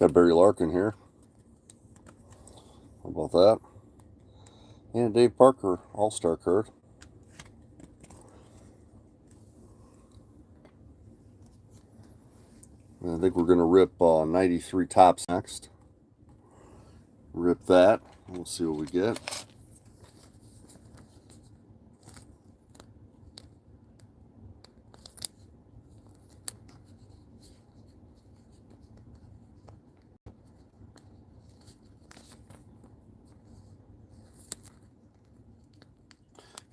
Got Barry Larkin here. How about that? And Dave Parker, All-Star card. And I think we're going to rip 93 Topps next. Rip that. We'll see what we get.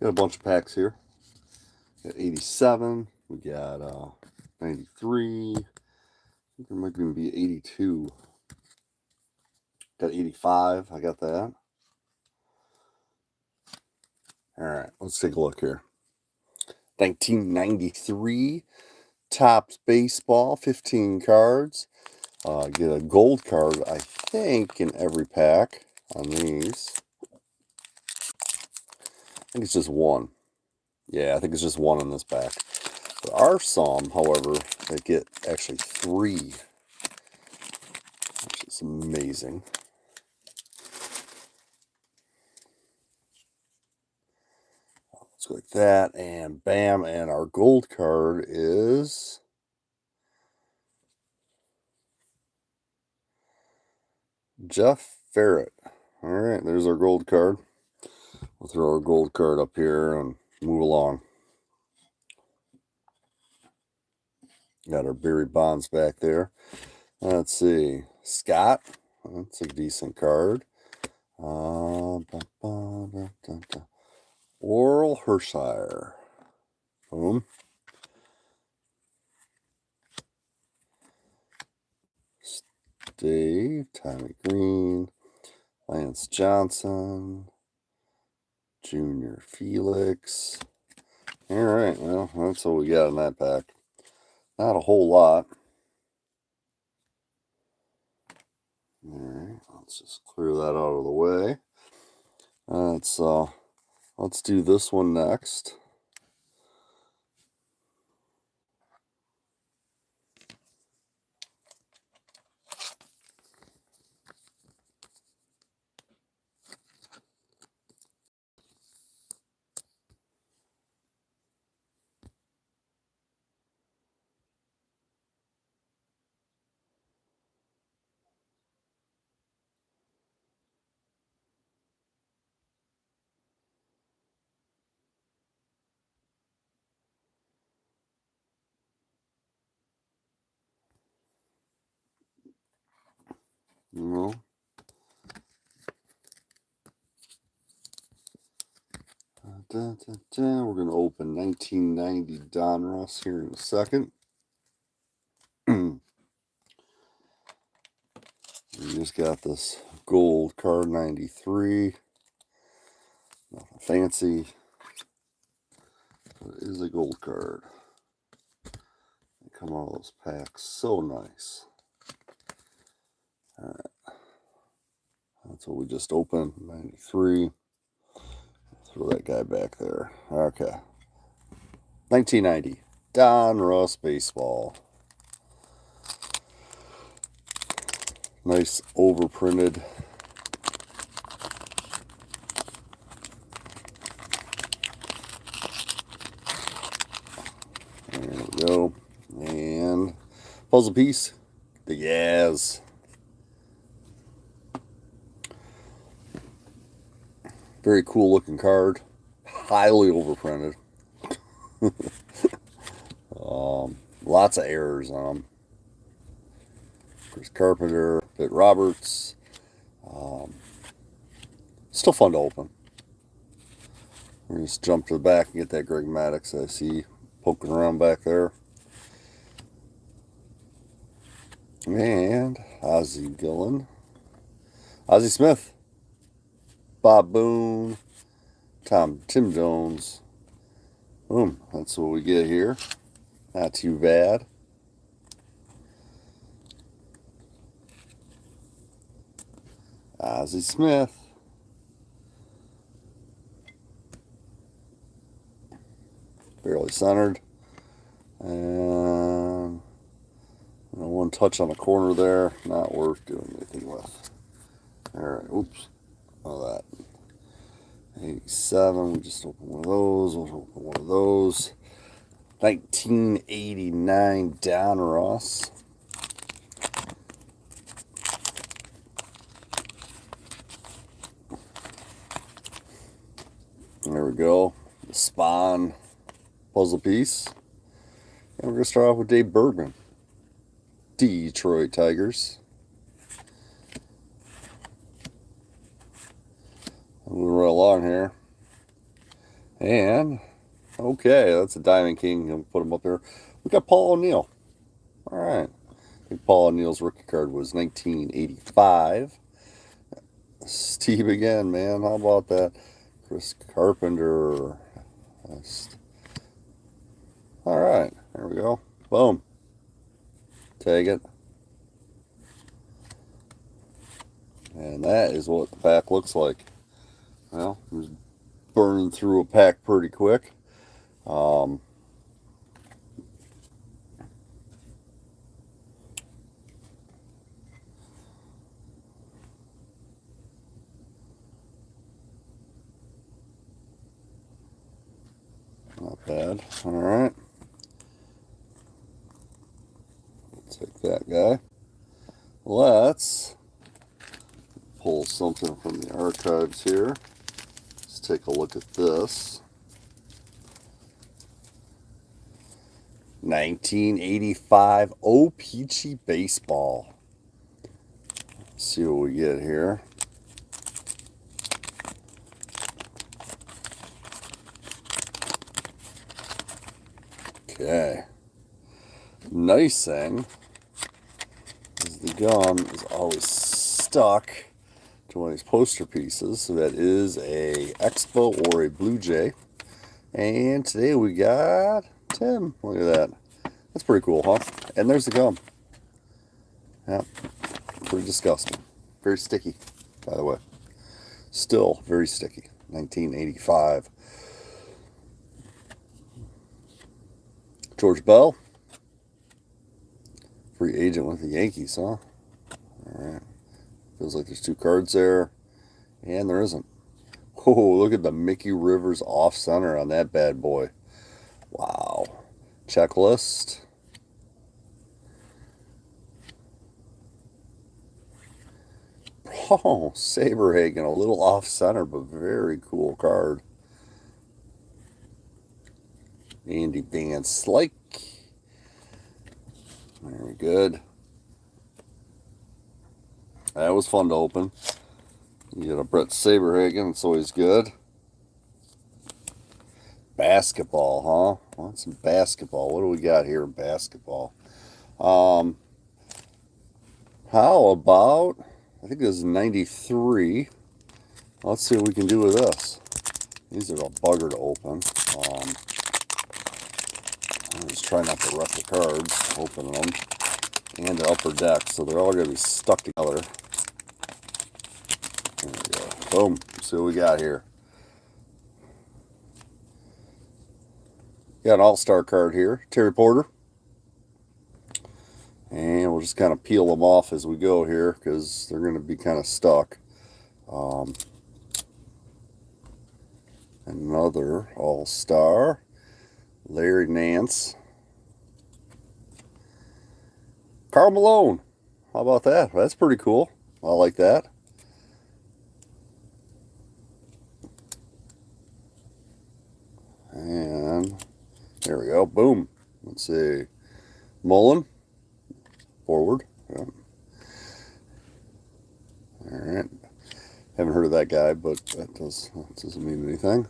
Got a bunch of packs here. Got 87. We got 93. I think there might even be 82. Got 85. I got that. All right, let's take a look here. 1993 Topps Baseball, 15 cards. Get a gold card, I think, in every pack on these. I think it's just one. Yeah, I think it's just one in this pack. There are some, however, that get actually 3, which is amazing. Let's go like that, and bam, and our gold card is Jeff Ferret. All right, there's our gold card. We'll throw our gold card up here and move along. Got our Barry Bonds back there. Let's see. Scott. That's a decent card. Oral Hershiser. Boom. Dave. Tommy Green. Lance Johnson. Junior Felix. All right. Well, that's what we got in that pack. Not a whole lot. All right, let's just clear that out of the way. Let's do this one next. We're going to open 1990 Donruss here in a second. We just got this gold card 93. Nothing fancy. But it is a gold card. They come out of those packs so nice. All right. That's what we just opened, 93. Throw that guy back there. Okay. 1990 Donruss Baseball. Nice overprinted. There we go. And puzzle piece. The Yaz. Very cool looking card. Highly overprinted. Lots of errors on them. Chris Carpenter, Pitt Roberts. Still fun to open. We're going to just jump to the back and get that Greg Maddux I see poking around back there. And Ozzie Gillen. Ozzie Smith. Bob Boone. Tim Jones. Boom. That's what we get here. Not too bad. Ozzie Smith. Barely centered. And one one touch on the corner there. Not worth doing anything with. Alright, oops. All that. 87, we just opened one of those. We'll open one of those. 1989 Donruss. There we go. The Spawn puzzle piece. And we're going to start off with Dave Bergman. Detroit Tigers. Moving right along here. And, okay, that's a Diamond King. I'll put him up there. We got Paul O'Neill. All right. I think Paul O'Neill's rookie card was 1985. Steve again, man. How about that? Chris Carpenter. All right. There we go. Boom. Take it. And that is what the pack looks like. Well, it was burning through a pack pretty quick. Not bad. All right. Take that guy. Let's pull something from the archives here. Let's take a look at this. 1985 O-Pee-Chee Baseball. Let's see what we get here. Okay. Nice thing is the gum is always stuck to one of these poster pieces. So that is a Expo or a Blue Jay. And today we got Tim. Look at that. That's pretty cool, huh? And there's the gum. Yeah, pretty disgusting. Very sticky, by the way. Still very sticky. 1985. George Bell. Free agent with the Yankees, huh? All right. Feels like there's two cards there. And there isn't. Oh, look at the Mickey Rivers off center on that bad boy. Wow. Checklist. Oh, Saberhagen, a little off center, but very cool card. Andy Van Slyke. Very good. That was fun to open. You get a Brett Saberhagen, it's always good. Basketball, huh? Want some basketball. What do we got here in basketball? How about, I think this is 93. Let's see what we can do with this. These are a bugger to open. I'm just trying not to wreck the cards, opening them. And the upper deck, so they're all going to be stuck together. There we go. Boom. See what we got here. Got an all-star card here. Terry Porter. And we'll just kind of peel them off as we go here because they're going to be kind of stuck. Another all-star. Larry Nance. Karl Malone. How about that? That's pretty cool. I like that. And there we go. Boom. Let's see. Mullen. Forward. Yeah. All right. Haven't heard of that guy, but that doesn't mean anything.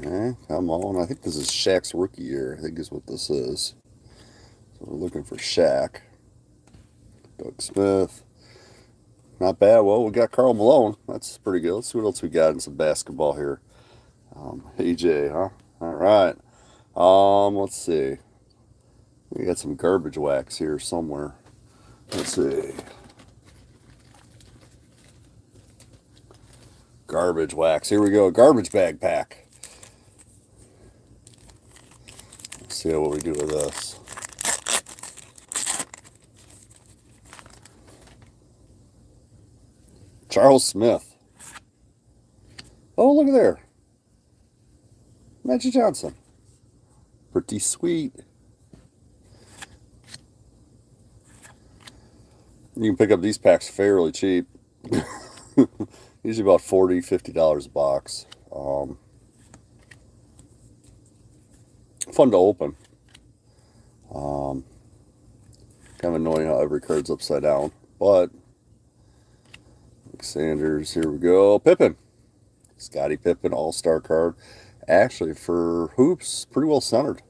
Okay, come on. I think this is Shaq's rookie year. I think is what this is. So we're looking for Shaq. Doug Smith. Not bad. Well, we got Karl Malone. That's pretty good. Let's see what else we got in some basketball here. AJ, huh? All right. Let's see. We got some garbage wax here somewhere. Let's see. Garbage wax. Here we go. Garbage bag pack. see what we do with this. Charles Smith. Oh, look at there. Magic Johnson. Pretty sweet. You can pick up these packs fairly cheap. Usually about $40, $50 a box. Fun to open. Kind of annoying how every card's upside down. But, Sanders, here we go. Pippen. Scottie Pippen, all-star card. Actually, for hoops, pretty well centered.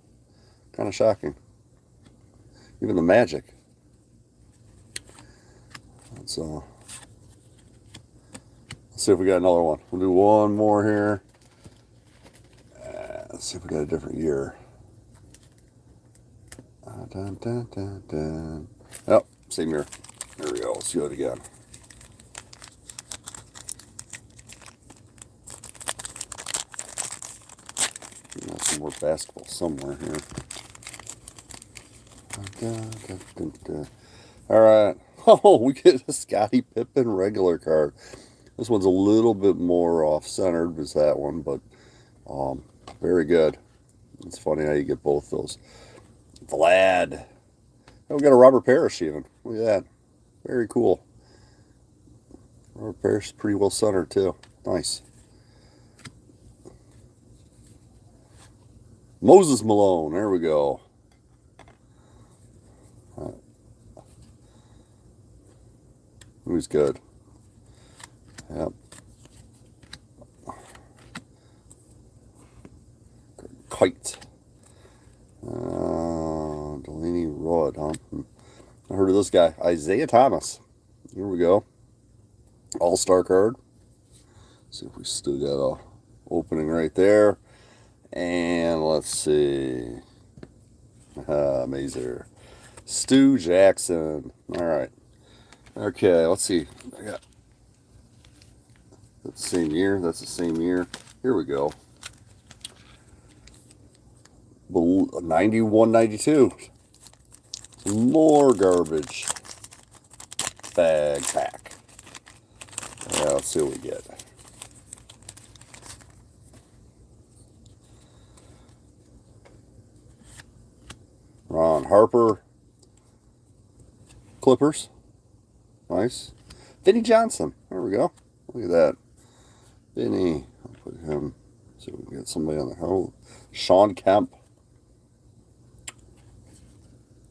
Kind of shocking. Even the Magic. Let's see if we got another one. We'll do one more here. Let's see if we got a different year. Dun, dun, dun, dun. Yep, same year. There we go. Let's do it again. Got some more basketball somewhere here. Dun, dun, dun, dun. All right. Oh, we get a Scottie Pippen regular card. This one's a little bit more off-centered as that one, but very good. It's funny how you get both those. Vlad. Oh, we got a Robert Parrish even. Look at that. Very cool. Robert Parrish is pretty well centered too. Nice. Moses Malone. There we go. Who's good? Yep. Kite. Delaney Rod, huh? I heard of this guy. Isaiah Thomas. Here we go. All-star card. See if we still got a opening right there. And let's see. Mazer. Stu Jackson. All right. Okay, let's see. I got that's the same year. That's the same year. Here we go. 91, 92. More garbage bag pack. Yeah, let's see what we get. Ron Harper. Clippers. Nice. Vinnie Johnson. There we go. Look at that. Vinny. I'll put him. See if we can get somebody on the hole. Sean Kemp.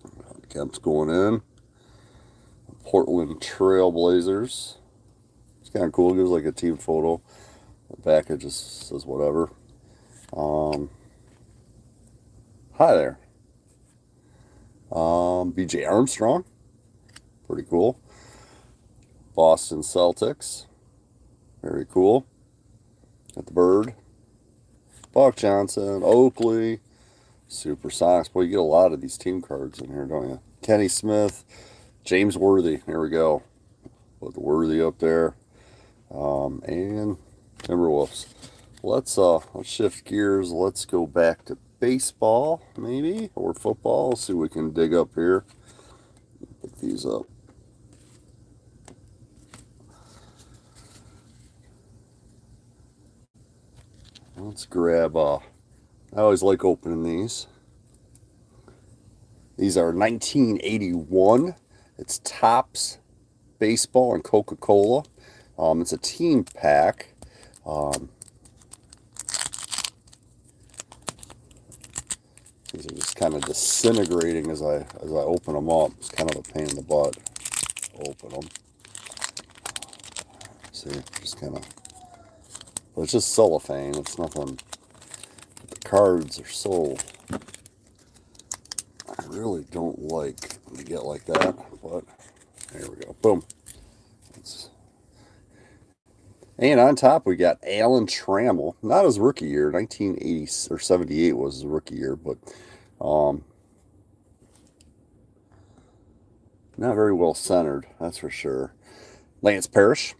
Sean Kemp's going in. Portland Trail Blazers. It's kind of cool. It gives like a team photo. The back it just says whatever. Hi there. BJ Armstrong. Pretty cool. Boston Celtics. Very cool. Got the Bird. Buck Johnson. Oakley. Super Sox. Boy, you get a lot of these team cards in here, don't you? Kenny Smith. James Worthy. There we go. Put the Worthy up there. And Timberwolves. Let's shift gears. Let's go back to baseball, maybe, or football. See what we can dig up here. Pick these up. Let's grab, I always like opening these. These are 1981. It's Topps Baseball and Coca-Cola. It's a team pack. These are just kind of disintegrating as I open them up. It's kind of a pain in the butt to open them. See, just kind of. But it's just cellophane. It's nothing. The cards are so. I really don't like to get like that, but there we go. Boom. And on top we got Alan Trammell. Not his rookie year. 1980 or 78 was his rookie year, but not very well centered. That's for sure. Lance Parrish.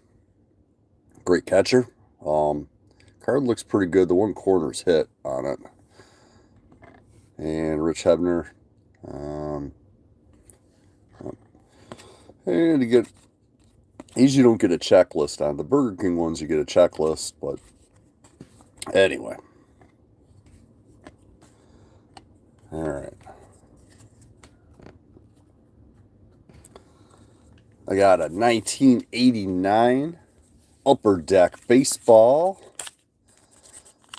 Great catcher. Card looks pretty good. The one corner's hit on it. and Rich Hebner. And you get, these you don't get a checklist on. The Burger King ones you get a checklist, but anyway. All right. I got a 1989 Upper Deck baseball.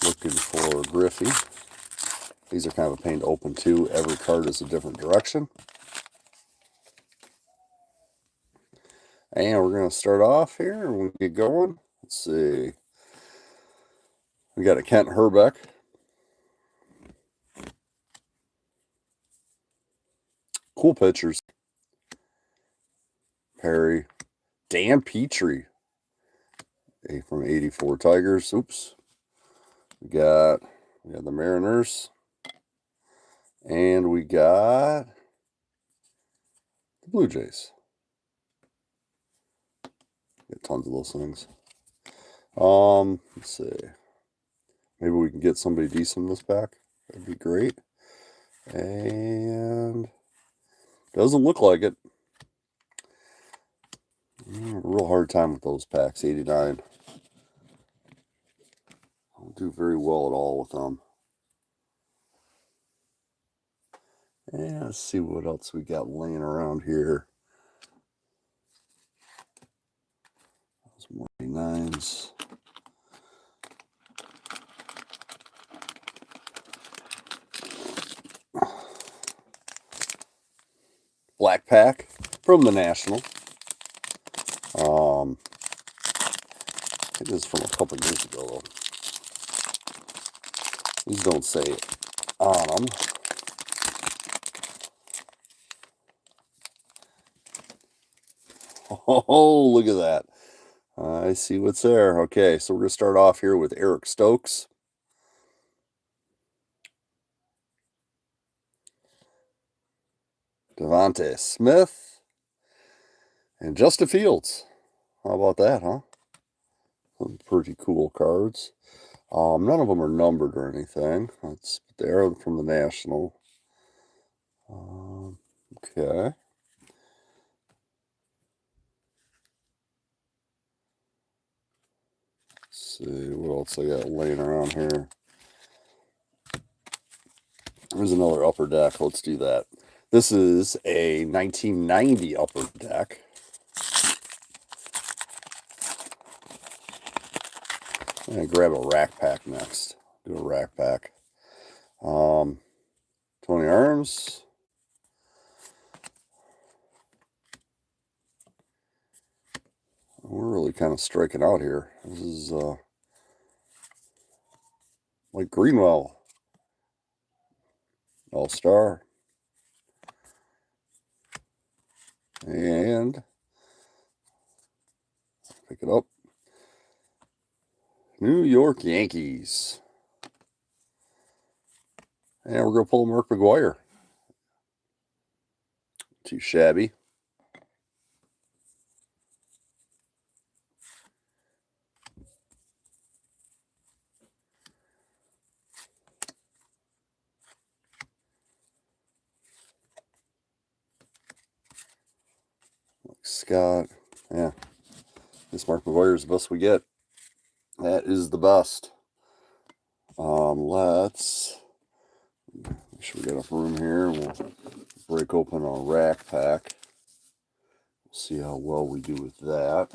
Looking for Griffey. These are kind of a pain to open too. Every card is a different direction. And we're going to start off here and we get going. Let's see. We got a Kent Hrbek. Cool pitchers. Perry. Dan Petrie. From 84 Tigers. Oops. We got the Mariners. And we got the Blue Jays. Got tons of those things. Let's see. Maybe we can get somebody decent in this pack. That'd be great. And doesn't look like it. Real hard time with those packs. 89. Don't do very well at all with them. And let's see what else we got laying around here. Those more 89s. Black pack from the National. I think this is from a couple years ago though. These don't say it on them. Oh, look at that. I see what's there. Okay, so we're going to start off here with Eric Stokes. Devontae Smith. And Justin Fields. How about that, huh? Some pretty cool cards. None of them are numbered or anything. They're from the National. Okay. Let's see what else I got laying around here. There's another Upper Deck. Let's do that. This is a 1990 Upper Deck. I'm going to grab a rack pack next. Do a rack pack. Tony Arms. We're really kind of striking out here. This is like Greenwell. All-Star. And pick it up. New York Yankees. And we're going to pull Mark McGwire. Too shabby. Scott. Yeah. This Mark McGwire is the best we get. That is the best. Let's make sure we got enough room here. We'll break open a rack pack. See how well we do with that.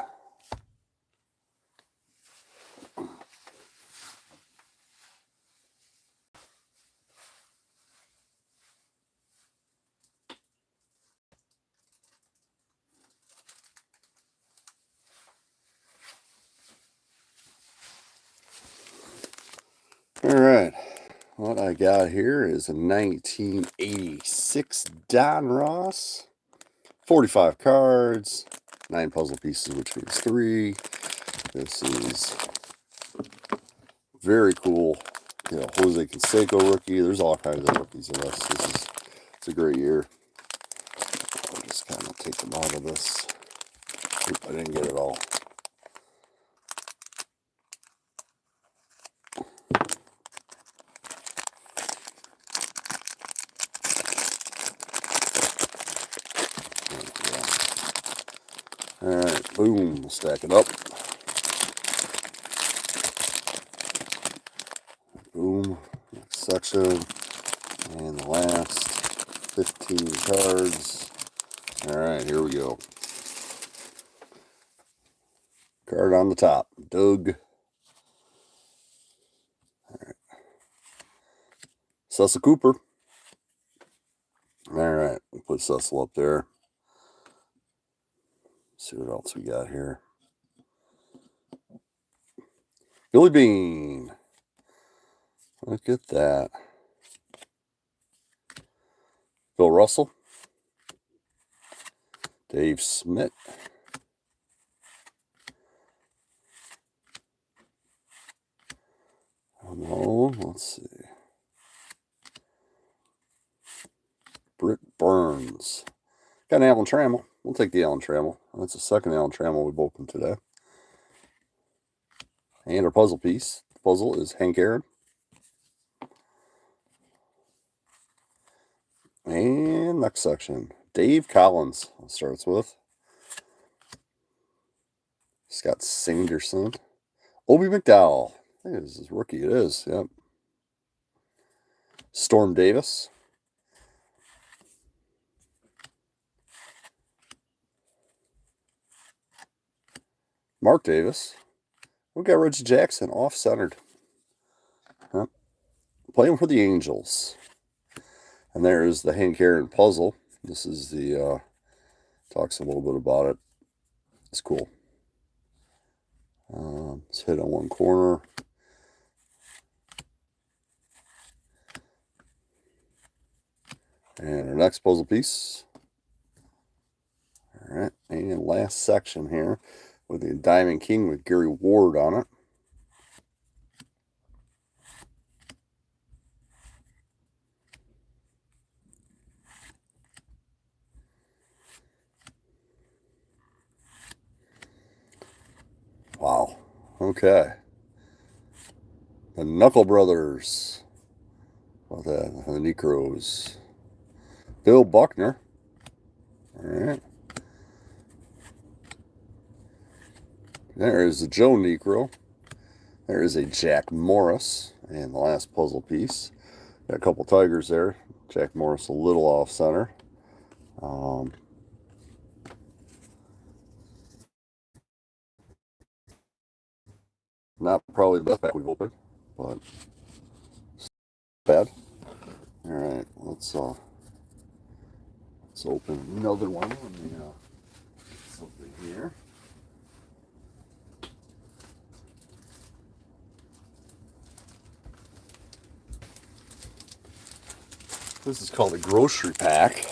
All right. What I got here is a 1986 Don Ross. 45 cards. 9 puzzle pieces, which means 3. This is very cool. Jose Canseco rookie. There's all kinds of rookies in this. It's a great year. I'll just kind of take them out of this. Oop, I didn't get it all. Boom. We'll stack it up. Boom. Next section. And the last 15 cards. Alright, here we go. Card on the top. Doug. Alright. Cecil Cooper. Alright, we'll put Cecil up there. See what else we got here. Billy Bean. Look at that. Bill Russell. Dave Smith. Oh, let's see. Britt Burns. Got an Alan Trammell. We'll take the Alan Trammell. That's the second Alan Trammell we've opened today. And our puzzle piece. The puzzle is Hank Aaron. And next section. Dave Collins starts with. Scott Sanderson. Obi McDowell. I think this is rookie. It is. Yep. Storm Davis. Mark Davis. We got Reggie Jackson off-centered. Yep. Playing for the Angels. And there is the Hank Aaron puzzle. This is the, talks a little bit about it. It's cool. Let's hit on one corner. And our next puzzle piece. All right, and last section here with the Diamond King with Gary Ward on it. Wow. Okay. The Knuckle Brothers. What that? The Necros. Bill Buckner. All right. There is a Joe Necro. There is a Jack Morris. And the last puzzle piece. Got a couple Tigers there. Jack Morris a little off center. Not probably the best pack we've opened, but bad. All right, let's open another one. Let me get something here. This is called a grocery pack.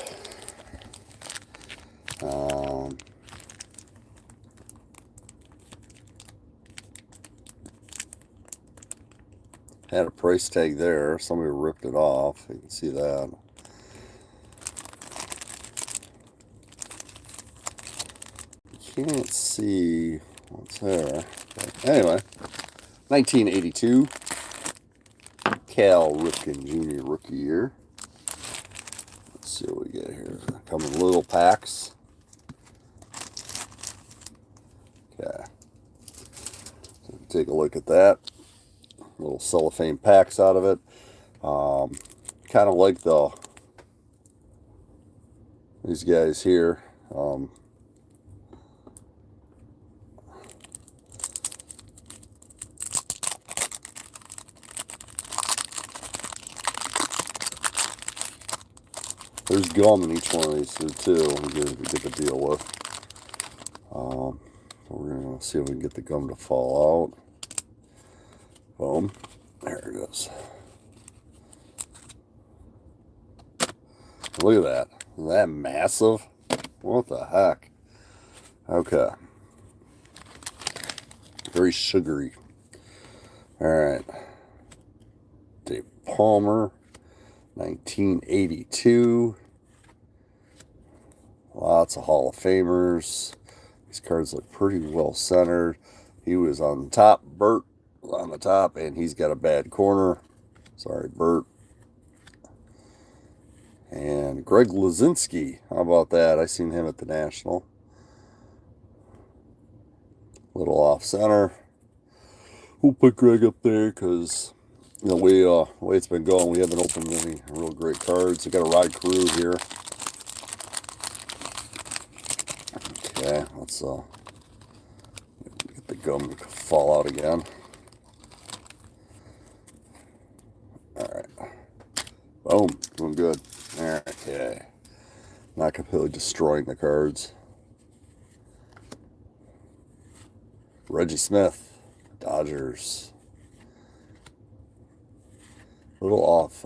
Had a price tag there. Somebody ripped it off. You can see that. Can't see what's there. But anyway, 1982. Cal Ripken Jr. rookie year. Let's see what we get here. Come in little packs. Okay. So take a look at that. Little cellophane packs out of it. Kind of like these guys here. There's gum in each one of these too. You get the deal with. So we're gonna see if we can get the gum to fall out. Boom. There it goes. Look at that. Isn't that massive? What the heck? Okay. Very sugary. Alright. Dave Palmer. 1982. Lots of Hall of Famers. These cards look pretty well centered. He was on the top. Bert on the top, and he's got a bad corner. Sorry, Bert. And Greg Luzinski. How about that? I seen him at the National. Little off center. We'll put Greg up there because the way it's been going, we haven't opened any real great cards. We got a Rod Carew here. Okay, let's get the gum to fall out again. Alright. Boom. Doing good. Alright, okay. Not completely destroying the cards. Reggie Smith, Dodgers. A little off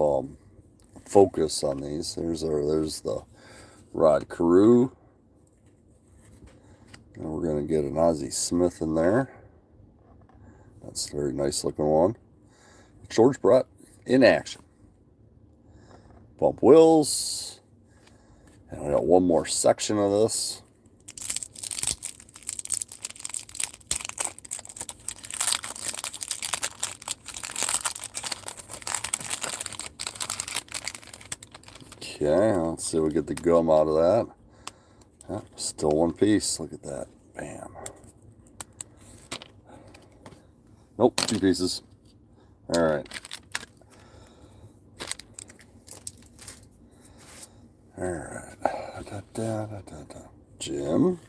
focus on these. There's the Rod Carew. And we're going to get an Ozzie Smith in there. That's a very nice looking one. George Brett in action. Bump Wills. And we got one more section of this. Okay, let's see if we get the gum out of that. Yeah, still one piece. Look at that. Bam. Nope, 2 pieces. All right. All right. Jim.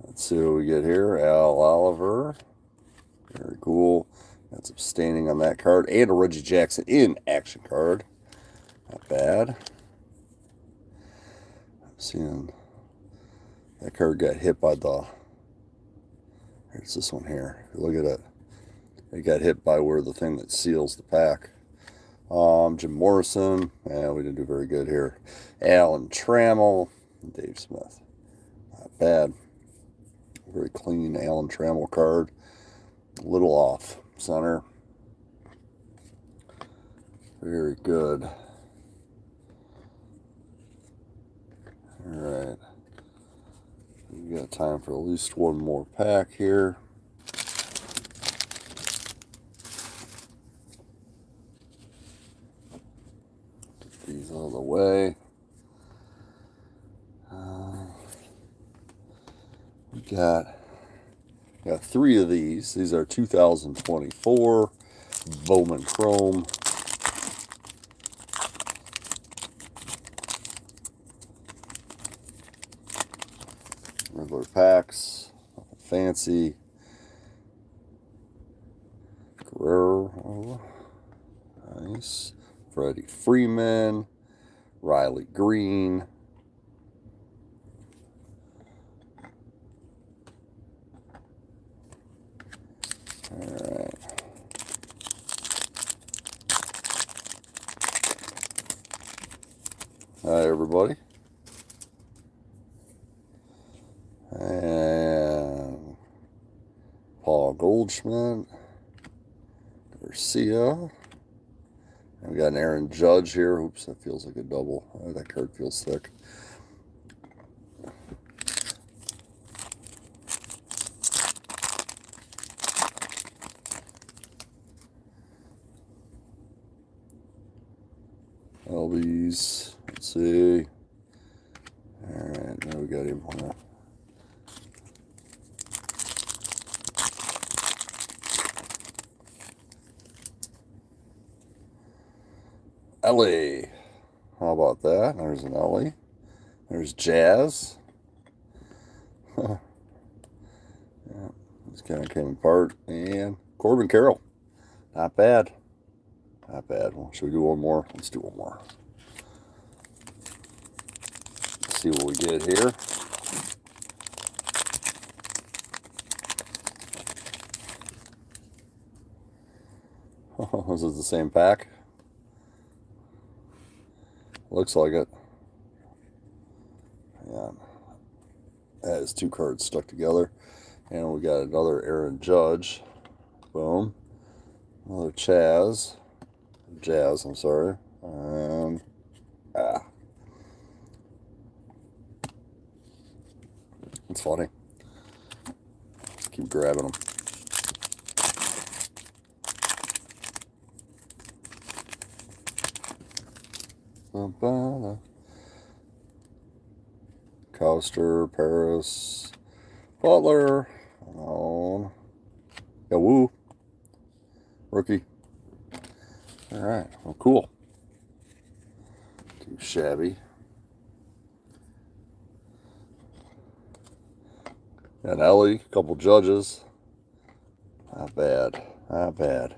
Let's see what we get here. Al Oliver. Very cool. That's abstaining on that card. And a Reggie Jackson in action card. Not bad. I'm seeing that card got hit by the... Here's this one here. Look at it. It got hit by where the thing that seals the pack. Jim Morrison. Yeah, we didn't do very good here. Alan Trammell. And Dave Smith. Not bad. Very clean Alan Trammell card. A little off center. Very good. Alright. We got time for at least one more pack here. Get these out of the way. We got 3 of these. These are 2024 Bowman Chrome. Regular packs. Nothing fancy. Guerrero. Nice. Freddie Freeman. Riley Green. Alright. Hi, everybody. And Paul Goldschmidt. Garcia. And we got an Aaron Judge here. Oops, that feels like a double. Oh, that card feels thick. Albies. Let's see. Alright, now we got him on that. Ellie. How about that? There's an Ellie. There's Jazz. Yeah, it's kind of came apart. And Corbin Carroll. Not bad. Not bad. Well, should we do one more? Let's do one more. Let's see what we get here. This is the same pack. Looks like it. Yeah. That is 2 cards stuck together. And we got another Aaron Judge. Boom. Another Jazz, I'm sorry. And it's funny. Keep grabbing them. Coaster, Paris, Butler, On. Yeah, woo. Rookie. All right. Well, cool. Too shabby. And Ellie, a couple judges. Not bad. Not bad.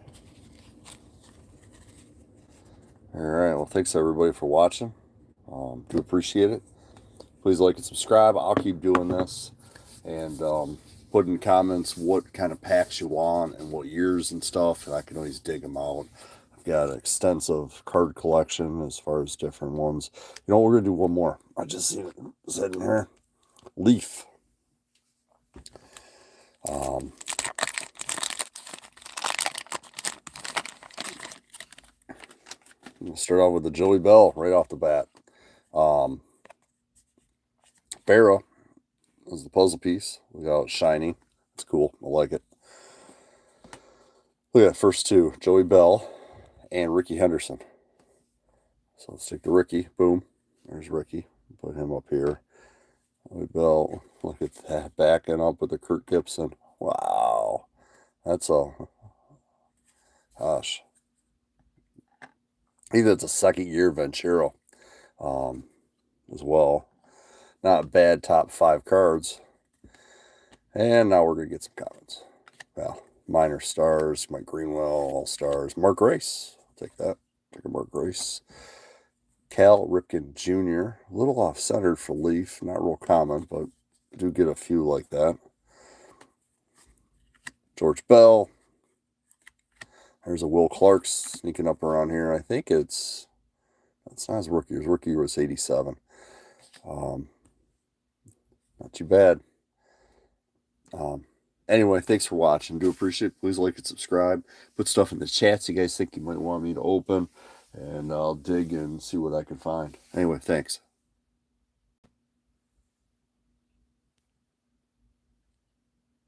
All right. Well, thanks everybody for watching. Do appreciate it. Please like and subscribe. I'll keep doing this. And put in comments what kind of packs you want and what years and stuff. And I can always dig them out. I've got an extensive card collection as far as different ones. You know, we're going to do one more. I just see it sitting here. Leaf. We'll start out with the Joey Bell right off the bat. Barra is the puzzle piece. Look how it's shiny. It's cool. I like it. Look at that first two. Joey Bell and Rickey Henderson. So let's take the Rickey. Boom. There's Rickey. Put him up here. Joey Bell. Look at that. Backing up with the Kirk Gibson. Wow. That's a... Gosh. I think that's a second year Ventura as well. Not bad top 5 cards. And now we're going to get some comments. Well, minor stars, Mike Greenwell, all stars. Mark Grace. Take that. Take a Mark Grace. Cal Ripken Jr. A little off-centered for Leaf. Not real common, but do get a few like that. George Bell. There's a Will Clark sneaking up around here. I think that's not his rookie. His rookie was 87. Not too bad. Anyway, thanks for watching. Do appreciate it. Please like and subscribe. Put stuff in the chats you guys think you might want me to open. And I'll dig and see what I can find. Anyway, thanks.